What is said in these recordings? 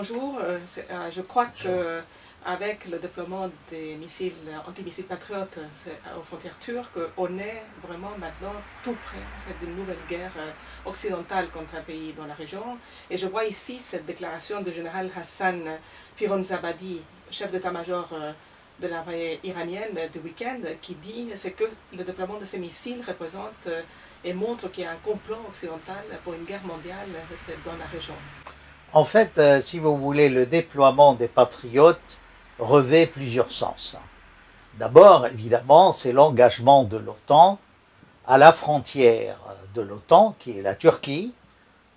bonjour. Je crois qu'avec le déploiement des missiles antimissiles patriotes aux frontières turques, on est vraiment maintenant tout près. C'est une nouvelle guerre occidentale contre un pays dans la région. Et je vois ici cette déclaration du général Hassan Fironzabadi, chef d'état-major de l'armée iranienne du week-end, qui dit que le déploiement de ces missiles représente et montre qu'il y a un complot occidental pour une guerre mondiale dans la région. En fait, si vous voulez, le déploiement des patriotes revêt plusieurs sens. D'abord, évidemment, c'est l'engagement de l'OTAN à la frontière de l'OTAN, qui est la Turquie,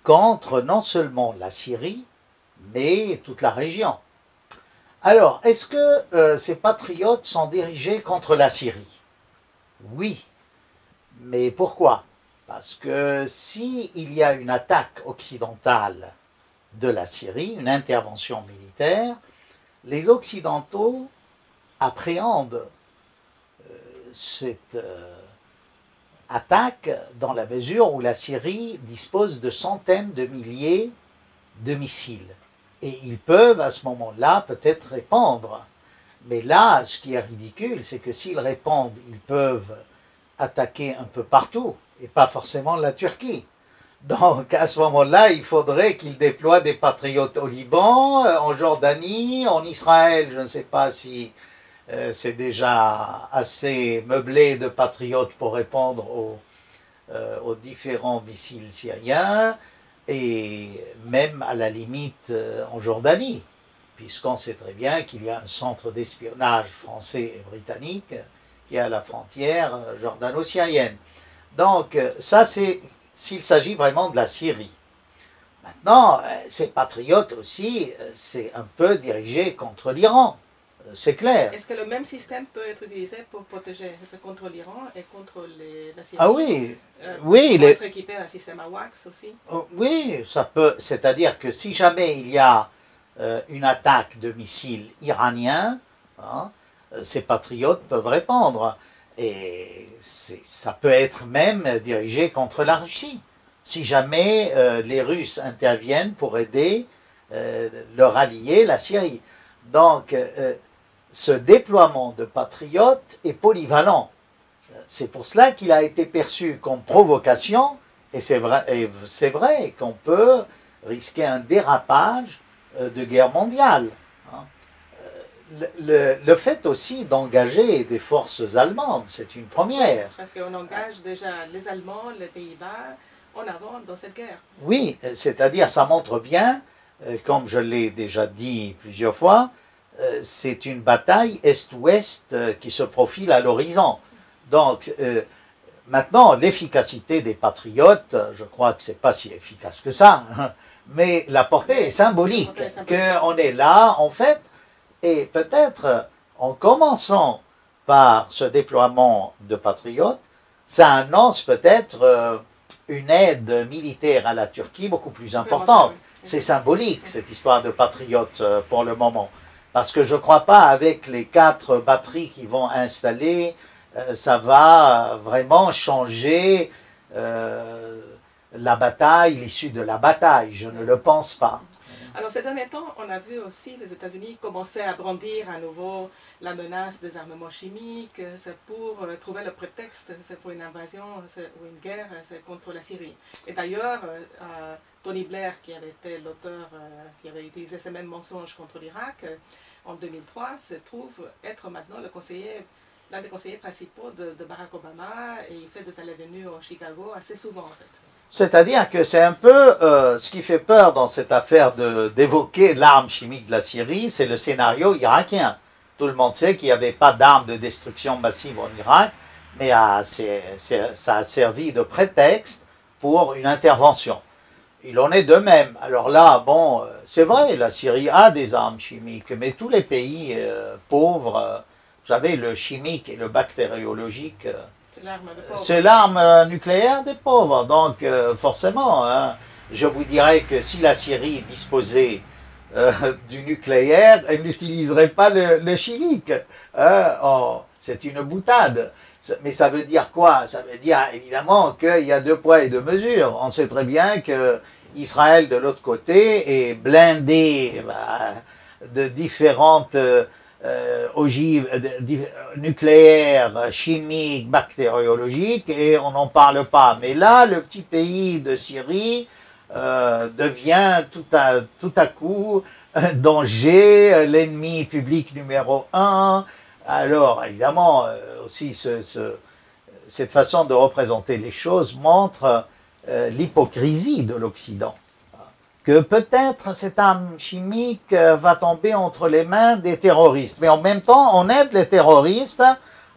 contre non seulement la Syrie, mais toute la région. Alors, est-ce que ces patriotes sont dirigés contre la Syrie? Oui. Mais pourquoi? Parce que s'il y a une attaque occidentale de la Syrie, une intervention militaire, les Occidentaux appréhendent cette attaque dans la mesure où la Syrie dispose de centaines de milliers de missiles. Et ils peuvent à ce moment-là peut-être répondre. Mais là, ce qui est ridicule, c'est que s'ils répondent, ils peuvent attaquer un peu partout, et pas forcément la Turquie. Donc à ce moment-là, il faudrait qu'ils déploient des patriotes au Liban, en Jordanie, en Israël. Je ne sais pas si c'est déjà assez meublé de patriotes pour répondre aux différents missiles syriens, et même à la limite en Jordanie, puisqu'on sait très bien qu'il y a un centre d'espionnage français et britannique qui est à la frontière jordano-syrienne. Donc ça, c'est s'il s'agit vraiment de la Syrie. Maintenant, ces patriotes aussi, c'est un peu dirigé contre l'Iran, c'est clair. Est-ce que le même système peut être utilisé pour protéger contre l'Iran et contre la Syrie? Ah oui, oui. Peut être équipé d'un système AWACS aussi? Oui, ça peut. C'est-à-dire que si jamais il y a une attaque de missiles iraniens, hein, ces patriotes peuvent répondre. Et ça peut être même dirigé contre la Russie. Si jamais les Russes interviennent pour aider leur allié, la Syrie. Donc, ce déploiement de patriotes est polyvalent. C'est pour cela qu'il a été perçu comme provocation, et c'est vrai qu'on peut risquer un dérapage de guerre mondiale. Le fait aussi d'engager des forces allemandes, c'est une première. Parce qu'on engage déjà les Allemands, les Pays-Bas en avant dans cette guerre. Oui, c'est-à-dire ça montre bien, comme je l'ai déjà dit plusieurs fois, c'est une bataille Est-Ouest qui se profile à l'horizon. Donc maintenant, l'efficacité des patriotes, je crois que c'est pas si efficace que ça, mais la portée est symbolique, qu'on est là en fait. Et peut-être, en commençant par ce déploiement de patriotes, ça annonce peut-être une aide militaire à la Turquie beaucoup plus importante. C'est symbolique, cette histoire de patriotes pour le moment. Parce que je ne crois pas, avec les 4 batteries qu'ils vont installer, ça va vraiment changer la bataille, l'issue de la bataille. Je ne le pense pas. Alors ces derniers temps, on a vu aussi les États-Unis commencer à brandir à nouveau la menace des armements chimiques. C'est pour trouver le prétexte, c'est pour une invasion ou une guerre, c'est contre la Syrie. Et d'ailleurs, Tony Blair, qui avait été l'auteur, qui avait utilisé ces mêmes mensonges contre l'Irak en 2003, se trouve être maintenant l'un des conseillers principaux de Barack Obama, et il fait des allées-venues au Chicago assez souvent en fait. C'est-à-dire que c'est un peu ce qui fait peur dans cette affaire d'évoquer l'arme chimique de la Syrie, c'est le scénario irakien. Tout le monde sait qu'il n'y avait pas d'armes de destruction massive en Irak, mais ça a servi de prétexte pour une intervention. Il en est de même. Alors là, bon, c'est vrai, la Syrie a des armes chimiques, mais tous les pays pauvres, vous savez, le chimique et le bactériologique, c'est l'arme nucléaire des pauvres. Donc forcément, hein, je vous dirais que si la Syrie disposait du nucléaire, elle n'utiliserait pas le chimique. Oh, c'est une boutade. Mais ça veut dire quoi? Ça veut dire évidemment qu'il y a 2 poids et 2 mesures. On sait très bien qu'il Israël de l'autre côté est blindé de différentes ogives nucléaires, chimiques, bactériologiques, et on n'en parle pas. Mais là, le petit pays de Syrie devient tout à coup un danger, l'ennemi public numéro un. Alors, évidemment, aussi, cette façon de représenter les choses montre l'hypocrisie de l'Occident. Que peut-être cette arme chimique va tomber entre les mains des terroristes. Mais en même temps, on aide les terroristes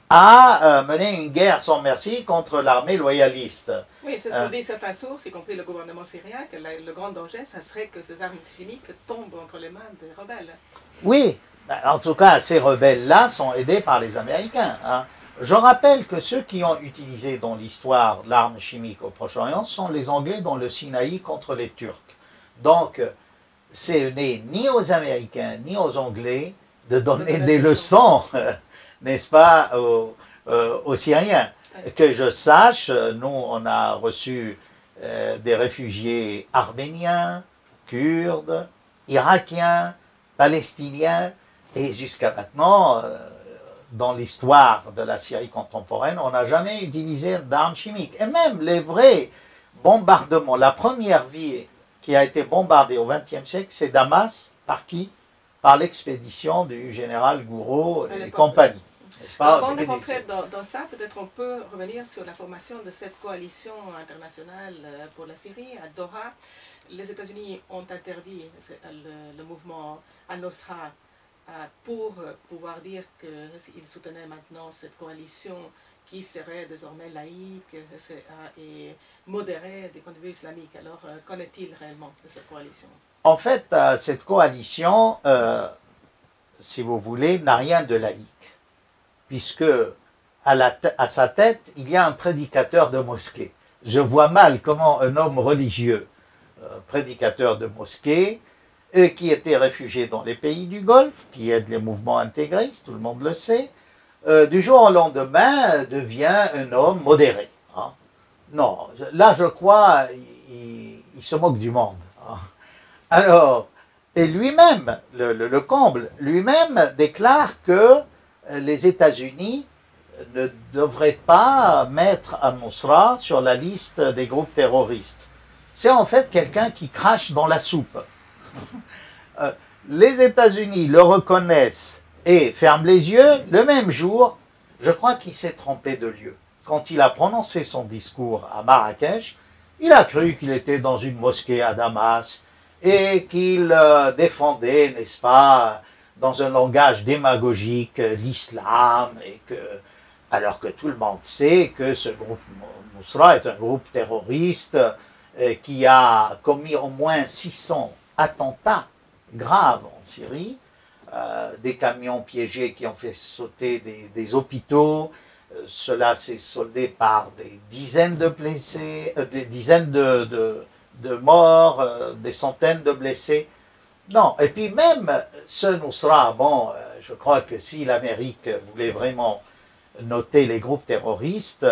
à mener une guerre sans merci contre l'armée loyaliste. Oui, c'est ce que dit certaines sources, y compris le gouvernement syrien, que le grand danger, ça serait que ces armes chimiques tombent entre les mains des rebelles. Oui, en tout cas, ces rebelles-là sont aidés par les Américains. Hein. Je rappelle que ceux qui ont utilisé dans l'histoire l'arme chimique au Proche-Orient sont les Anglais dans le Sinaï contre les Turcs. Donc, ce n'est ni aux Américains ni aux Anglais de donner des leçons, n'est-ce pas, aux Syriens. Que je sache, nous, on a reçu des réfugiés arméniens, kurdes, irakiens, palestiniens, et jusqu'à maintenant, dans l'histoire de la Syrie contemporaine, on n'a jamais utilisé d'armes chimiques. Et même les vrais bombardements, la première ville qui a été bombardée au XXe siècle, c'est Damas. Par qui? Par l'expédition du général Gouraud et compagnie. Avant de rentrer dans ça, peut-être on peut revenir sur la formation de cette coalition internationale pour la Syrie à Doha. Les États-Unis ont interdit le mouvement Al-Nusra pour pouvoir dire qu'ils soutenaient maintenant cette coalition qui serait désormais laïque et modérée du point de vue islamique. Alors, qu'en est-il réellement de cette coalition? En fait, cette coalition, si vous voulez, n'a rien de laïque, puisque à sa tête, il y a un prédicateur de mosquée. Je vois mal comment un homme religieux, prédicateur de mosquée, qui était réfugié dans les pays du Golfe, qui aide les mouvements intégristes, tout le monde le sait, du jour au lendemain devient un homme modéré. Hein. Non, là je crois, il se moque du monde. Hein. Alors, et lui-même, le comble, lui-même déclare que les États-Unis ne devraient pas mettre Al-Nusra sur la liste des groupes terroristes. C'est en fait quelqu'un qui crache dans la soupe. Les États-Unis le reconnaissent et ferment les yeux. Le même jour, je crois qu'il s'est trompé de lieu. Quand il a prononcé son discours à Marrakech, il a cru qu'il était dans une mosquée à Damas et qu'il défendait, n'est-ce pas, dans un langage démagogique, l'islam, alors que tout le monde sait que ce groupe Nusra est un groupe terroriste qui a commis au moins 600 attentats graves en Syrie, des camions piégés qui ont fait sauter des hôpitaux. Cela s'est soldé par des dizaines de blessés, des dizaines de morts, des centaines de blessés. Non, et puis même ce Nusra, bon, je crois que si l'Amérique voulait vraiment noter les groupes terroristes,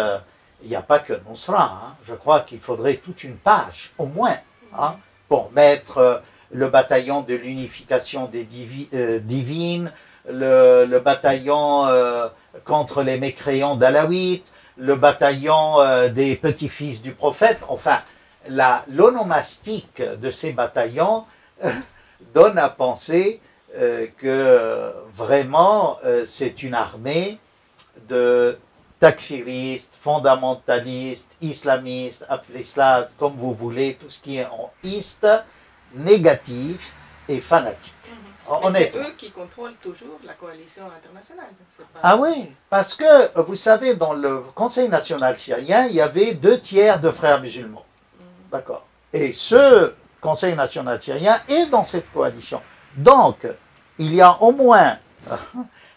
il n'y a pas que Nusra. Hein. Je crois qu'il faudrait toute une page, au moins, hein, pour mettre le bataillon de l'unification des divines, le bataillon contre les mécréants d'Alaouites, le bataillon des petits-fils du prophète. Enfin, l'onomastique de ces bataillons donne à penser que vraiment c'est une armée de takfiristes, fondamentalistes, islamistes, appelez cela comme vous voulez, tout ce qui est en iste, négatif et fanatique. C'est eux qui contrôlent toujours la coalition internationale. Ah oui, parce que vous savez, dans le Conseil national syrien, il y avait 2/3 de frères musulmans. D'accord. Et ce Conseil national syrien est dans cette coalition. Donc, il y a au moins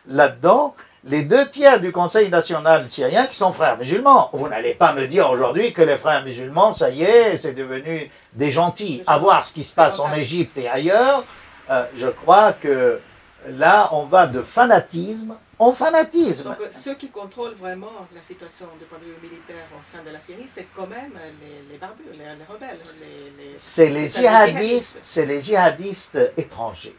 là-dedans les 2/3 du Conseil national syrien qui sont frères musulmans. Vous n'allez pas me dire aujourd'hui que les frères musulmans, ça y est, c'est devenu des gentils. À voir ce qui se passe en Égypte et ailleurs, je crois que là, on va de fanatisme en fanatisme. Donc, ceux qui contrôlent vraiment la situation du point de vue militaire au sein de la Syrie, c'est quand même les barbus, les rebelles. C'est les djihadistes étrangers.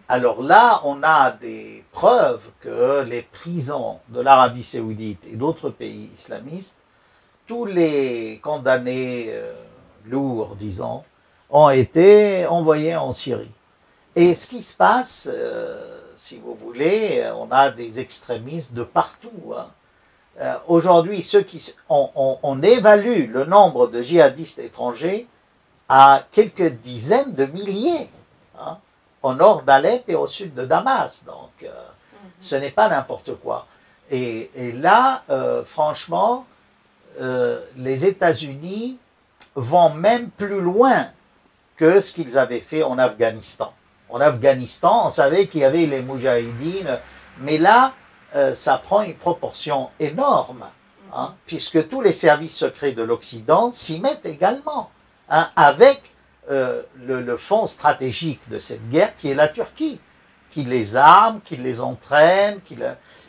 Alors là, on a des preuves que les prisons de l'Arabie saoudite et d'autres pays islamistes, tous les condamnés lourds, disons, ont été envoyés en Syrie. Et ce qui se passe, si vous voulez, on a des extrémistes de partout. Hein. Aujourd'hui, on évalue le nombre de djihadistes étrangers à quelques dizaines de milliers, hein, au nord d'Alep et au sud de Damas. Donc, ce n'est pas n'importe quoi. Et là, franchement, les États-Unis vont même plus loin que ce qu'ils avaient fait en Afghanistan. En Afghanistan, on savait qu'il y avait les Moudjahidines, mais là, ça prend une proportion énorme, hein, puisque tous les services secrets de l'Occident s'y mettent également, hein, avec le fond stratégique de cette guerre qui est la Turquie, qui les arme, qui les entraîne,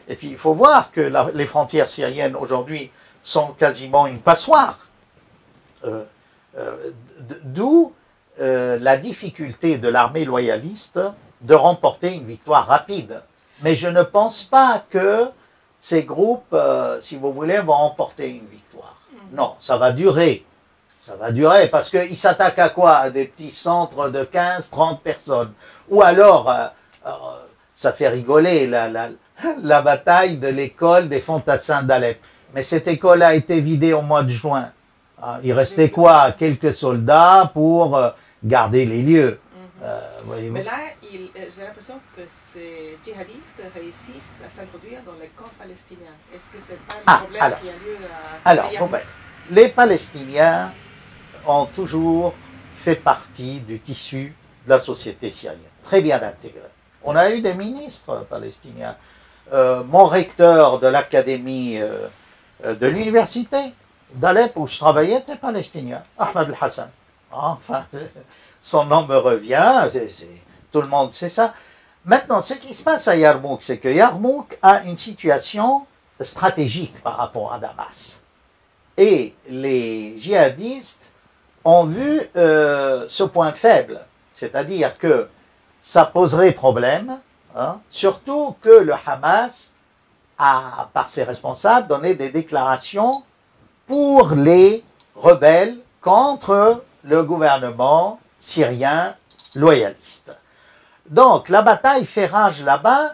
et puis il faut voir que les frontières syriennes aujourd'hui sont quasiment une passoire, d'où la difficulté de l'armée loyaliste de remporter une victoire rapide. Mais je ne pense pas que ces groupes, si vous voulez, vont remporter une victoire. Non, ça va durer. Ça va durer parce qu'ils s'attaquent à quoi? À des petits centres de 15-30 personnes. Ou alors, ça fait rigoler, la bataille de l'école des fantassins d'Alep. Mais cette école a été vidée au mois de juin. Il restait quoi? Quelques soldats pour garder les lieux. Mais là, j'ai l'impression que ces djihadistes réussissent à s'introduire dans les camps palestiniens. Est-ce que c'est pas le problème qui a lieu à... Alors, les Palestiniens ont toujours fait partie du tissu de la société syrienne, très bien intégré. On a eu des ministres palestiniens. Mon recteur de l'académie de l'université d'Alep où je travaillais était palestinien, Ahmed El-Hassan. Enfin, son nom me revient, tout le monde sait ça. Maintenant, ce qui se passe à Yarmouk, c'est que Yarmouk a une situation stratégique par rapport à Damas. Et les djihadistes ont vu ce point faible, c'est-à-dire que ça poserait problème, hein, surtout que le Hamas a, par ses responsables, donné des déclarations pour les rebelles contre le gouvernement syrien loyaliste. Donc la bataille fait rage là-bas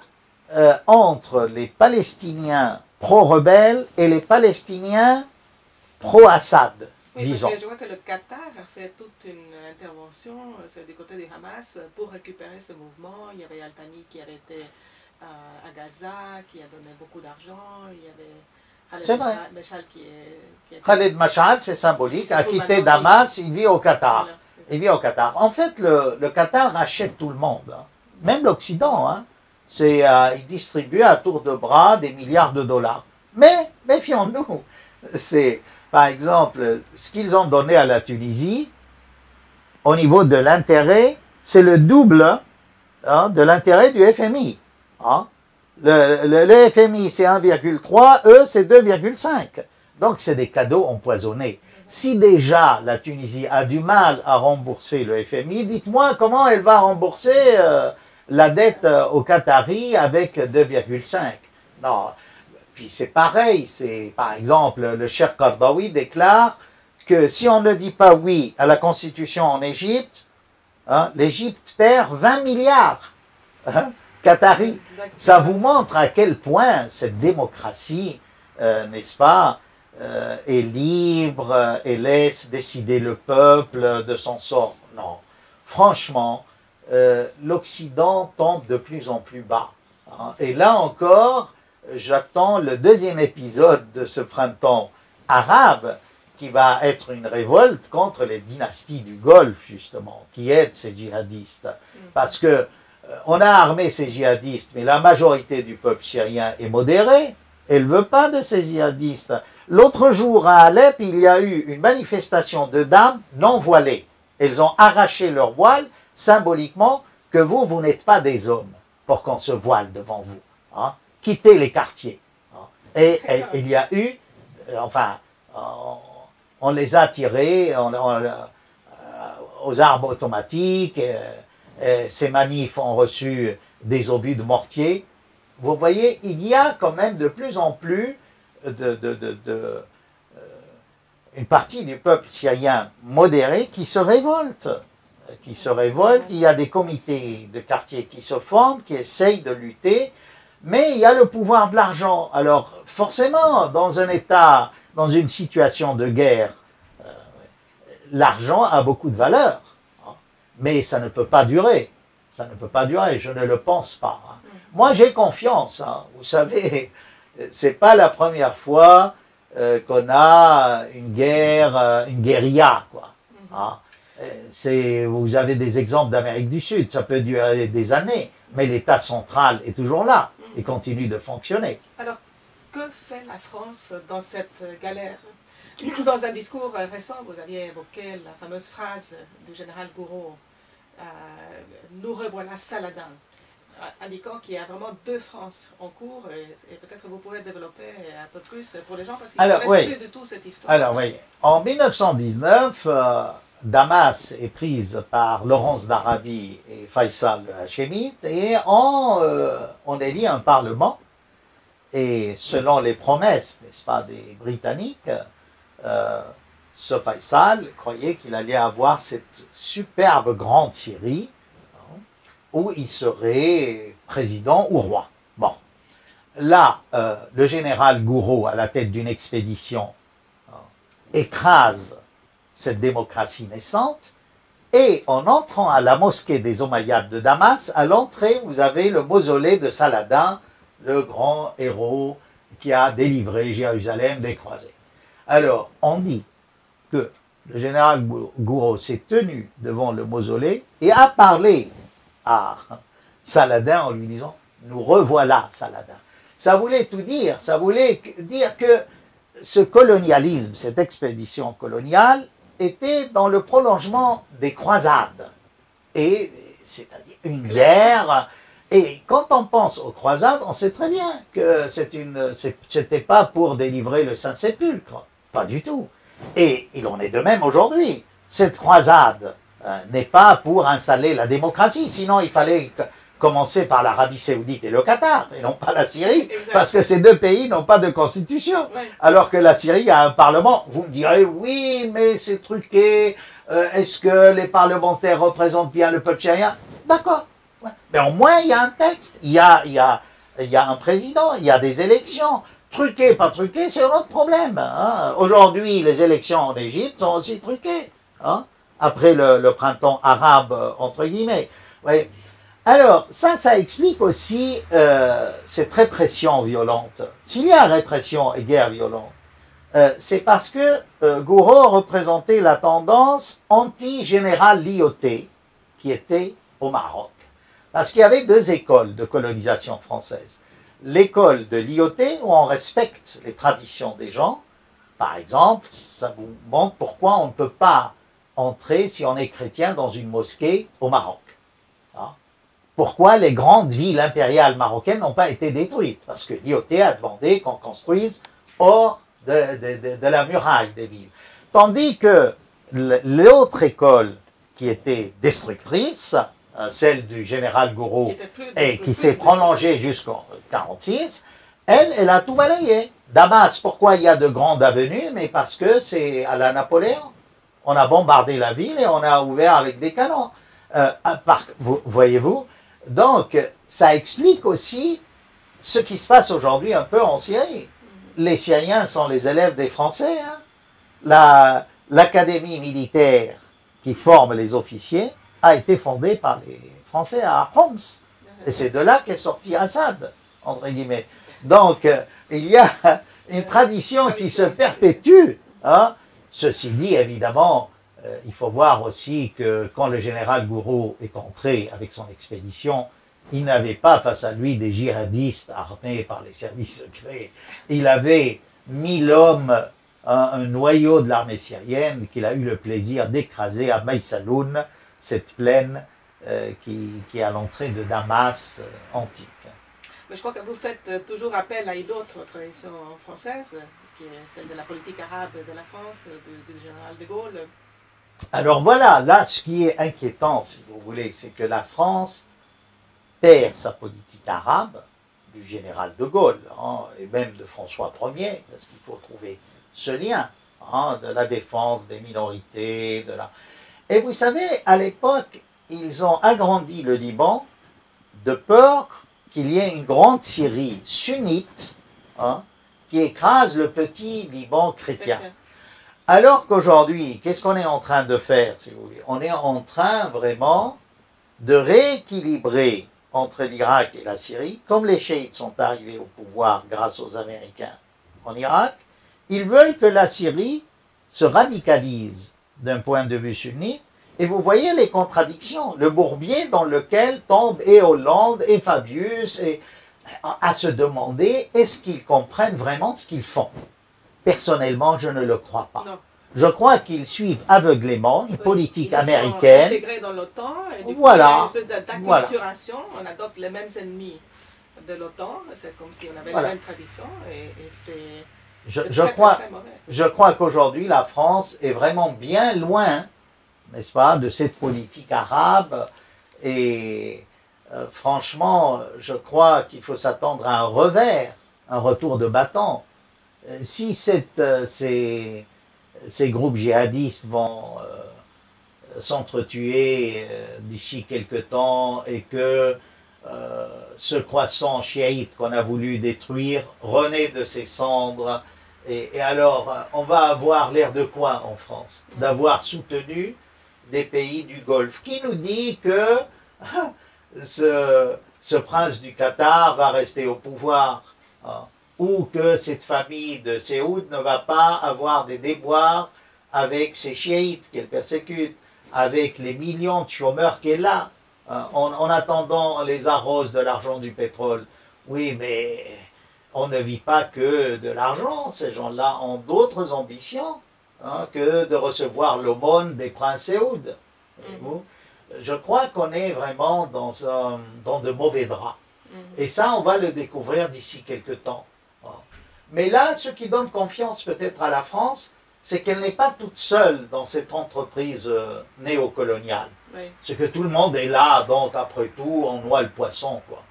entre les Palestiniens pro-rebelles et les Palestiniens pro-Assad, oui, disons. Parce que je vois que le Qatar a fait toute une intervention du côté du Hamas pour récupérer ce mouvement. Il y avait Al-Thani qui avait été à Gaza, qui a donné beaucoup d'argent. Il y avait Khaled Mashal Khaled Mashal, c'est symbolique, a quitté Damas, il vit au Qatar. Voilà, il vit au Qatar. En fait, le Qatar achète tout le monde, hein. Même l'Occident. Hein. Il distribue à tour de bras des milliards de dollars. Mais, méfions-nous, c'est, par exemple, ce qu'ils ont donné à la Tunisie, au niveau de l'intérêt, c'est le double, hein, de l'intérêt du FMI. Hein. Le FMI, c'est 1,3, eux, c'est 2,5. Donc, c'est des cadeaux empoisonnés. Si déjà la Tunisie a du mal à rembourser le FMI, dites-moi comment elle va rembourser la dette aux Qataris avec 2,5. Non, puis c'est pareil, par exemple, le Cheikh Qardawi déclare que si on ne dit pas oui à la constitution en Égypte, hein, l'Égypte perd 20 milliards. Hein, Qataris. Ça vous montre à quel point cette démocratie, n'est-ce pas, est libre et laisse décider le peuple de son sort. Non, franchement, l'Occident tombe de plus en plus bas. Hein. Et là encore, j'attends le deuxième épisode de ce printemps arabe qui va être une révolte contre les dynasties du Golfe, justement, qui aident ces djihadistes. Parce que on a armé ces djihadistes, mais la majorité du peuple syrien est modérée. Elle ne veut pas de ces djihadistes. L'autre jour, à Alep, il y a eu une manifestation de dames non voilées. Elles ont arraché leur voile, symboliquement, que vous n'êtes pas des hommes. pour qu'on se voile devant vous. Hein. Quittez les quartiers. Hein. Et il y a eu, on les a tirés aux armes automatiques. Ces manifs ont reçu des obus de mortier. Vous voyez, il y a quand même de plus en plus une partie du peuple syrien modéré qui se révolte. Il y a des comités de quartier qui se forment, qui essayent de lutter, mais il y a le pouvoir de l'argent. Alors, forcément, dans un État, dans une situation de guerre, l'argent a beaucoup de valeur, hein, mais ça ne peut pas durer. Ça ne peut pas durer, je ne le pense pas. Hein. Moi, j'ai confiance. Hein. Vous savez, c'est pas la première fois qu'on a une guerre, une guérilla, quoi. Hein. Vous avez des exemples d'Amérique du Sud, ça peut durer des années, mais l'État central est toujours là et continue de fonctionner. Alors, que fait la France dans cette galère? Dans un discours récent, vous aviez évoqué la fameuse phrase du général Gouraud, nous revoilà Saladin, indiquant qu'il y a vraiment deux France en cours, et peut-être vous pouvez développer un peu plus pour les gens, parce qu'ils ne connaissent plus du tout cette histoire. Alors oui, en 1919, Damas est prise par Laurence d'Arabie et Faisal Hachemite, et on élit un parlement, et selon les promesses, n'est-ce pas, des Britanniques, ce Faisal croyait qu'il allait avoir cette superbe grande Syrie, où il serait président ou roi. Bon, là, le général Gouraud, à la tête d'une expédition, écrase cette démocratie naissante, et en entrant à la mosquée des Omeyyades de Damas, à l'entrée, vous avez le mausolée de Saladin, le grand héros qui a délivré Jérusalem des croisés. Alors, on dit que le général Gouraud s'est tenu devant le mausolée et a parlé à Saladin en lui disant « Nous revoilà, Saladin ». Ça voulait tout dire, ça voulait dire que ce colonialisme, cette expédition coloniale, était dans le prolongement des croisades, et c'est-à-dire une guerre. Et quand on pense aux croisades, on sait très bien que c'était pas pour délivrer le Saint-Sépulcre, pas du tout. Et il en est de même aujourd'hui. Cette croisade n'est pas pour installer la démocratie, sinon il fallait commencer par l'Arabie Saoudite et le Qatar, et non pas la Syrie, exact, parce que ces deux pays n'ont pas de constitution, ouais, alors que la Syrie a un parlement. Vous me direz, oui, mais c'est truqué, est-ce que les parlementaires représentent bien le peuple syrien? D'accord, ouais, mais au moins il y a un texte, il y a un président, il y a des élections. Truqué, pas truqué, c'est un autre problème. Hein. Aujourd'hui, les élections en Égypte sont aussi truquées, hein, après le printemps arabe, entre guillemets. Ouais. Alors, ça explique aussi cette répression violente. S'il y a répression et guerre violente, c'est parce que Gouraud représentait la tendance anti-général Lyautey qui était au Maroc. Parce qu'il y avait deux écoles de colonisation française. L'école de Lyautey, où on respecte les traditions des gens. Par exemple, ça vous montre pourquoi on ne peut pas entrer, si on est chrétien, dans une mosquée au Maroc. Hein? Pourquoi les grandes villes impériales marocaines n'ont pas été détruites? Parce que Lyautey a demandé qu'on construise hors de la muraille des villes. Tandis que l'autre école qui était destructrice, celle du général Gouraud, et qui s'est prolongée jusqu'en 1946, elle a tout balayé. Damas, pourquoi il y a de grandes avenues? Mais parce que c'est à la Napoléon. On a bombardé la ville et on a ouvert avec des canons. Voyez-vous? Donc, ça explique aussi ce qui se passe aujourd'hui un peu en Syrie. Les Syriens sont les élèves des Français. Hein? L'académie militaire qui forme les officiers a été fondée par les Français à Homs. Et c'est de là qu'est sorti Assad, entre guillemets. Donc, il y a une tradition qui se perpétue. Hein? Ceci dit, évidemment, il faut voir aussi que quand le général Gouraud est entré avec son expédition, il n'avait pas face à lui des djihadistes armés par les services secrets. Il avait 1000 hommes, un noyau de l'armée syrienne qu'il a eu le plaisir d'écraser à Maïsaloun, cette plaine qui est à l'entrée de Damas antique. Mais je crois que vous faites toujours appel à une autre tradition française, qui est celle de la politique arabe de la France, du général de Gaulle. Alors voilà, là, ce qui est inquiétant, si vous voulez, c'est que la France perd sa politique arabe du général de Gaulle, hein, et même de François Ier, parce qu'il faut trouver ce lien, hein, de la défense des minorités. Et vous savez, à l'époque, ils ont agrandi le Liban de peur qu'il y ait une grande Syrie sunnite, hein, qui écrase le petit Liban chrétien. Alors qu'aujourd'hui, qu'est-ce qu'on est en train de faire, si vous voulez? On est en train vraiment de rééquilibrer entre l'Irak et la Syrie. Comme les chiites sont arrivés au pouvoir grâce aux Américains en Irak, ils veulent que la Syrie se radicalise d'un point de vue sunnite. Et vous voyez les contradictions, le bourbier dans lequel tombent et Hollande et Fabius, et à se demander, est-ce qu'ils comprennent vraiment ce qu'ils font? Personnellement, je ne le crois pas. Non. Je crois qu'ils suivent aveuglément une politique américaine. Ils sont intégrés dans l'OTAN, et du coup, voilà. il y a une espèce d'acculturation, on adopte les mêmes ennemis de l'OTAN, c'est comme si on avait la même tradition, et c'est je crois qu'aujourd'hui, la France est vraiment bien loin, n'est-ce pas, de cette politique arabe, et franchement, je crois qu'il faut s'attendre à un revers, un retour de bâton. Si ces groupes djihadistes vont s'entretuer d'ici quelque temps et que ce croissant chiite qu'on a voulu détruire renaît de ses cendres, et alors on va avoir l'air de quoi en France? D'avoir soutenu des pays du Golfe. Qui nous dit que ce prince du Qatar va rester au pouvoir, hein, ou que cette famille de Saoud ne va pas avoir des déboires avec ces chiites qu'elle persécute, avec les millions de chômeurs qu'elle a, hein, en attendant les arrose de l'argent du pétrole. Oui, mais on ne vit pas que de l'argent, ces gens-là ont d'autres ambitions, hein, que de recevoir l'aumône des princes Saoud. Je crois qu'on est vraiment dans de mauvais draps. Et ça, on va le découvrir d'ici quelque temps. Mais là, ce qui donne confiance peut-être à la France, c'est qu'elle n'est pas toute seule dans cette entreprise néocoloniale. Oui. C'est que tout le monde est là, donc après tout, on noie le poisson, quoi.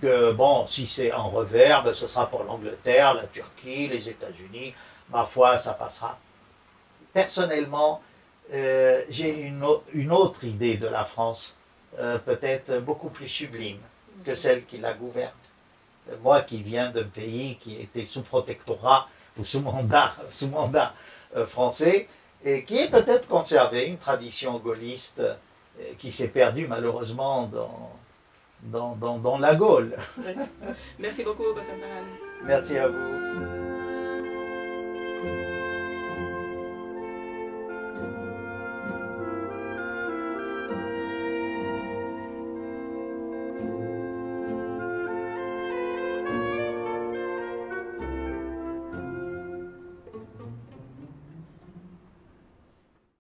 Que bon, si c'est en revers, ben, ce sera pour l'Angleterre, la Turquie, les États-Unis. Ma foi, ça passera. Personnellement, j'ai une autre idée de la France, peut-être beaucoup plus sublime que celle qui la gouverne. Moi qui viens d'un pays qui était sous protectorat ou sous mandat français, et qui est peut-être conservé une tradition gaulliste qui s'est perdue malheureusement dans la Gaule. Merci beaucoup, Bassam. Merci à vous.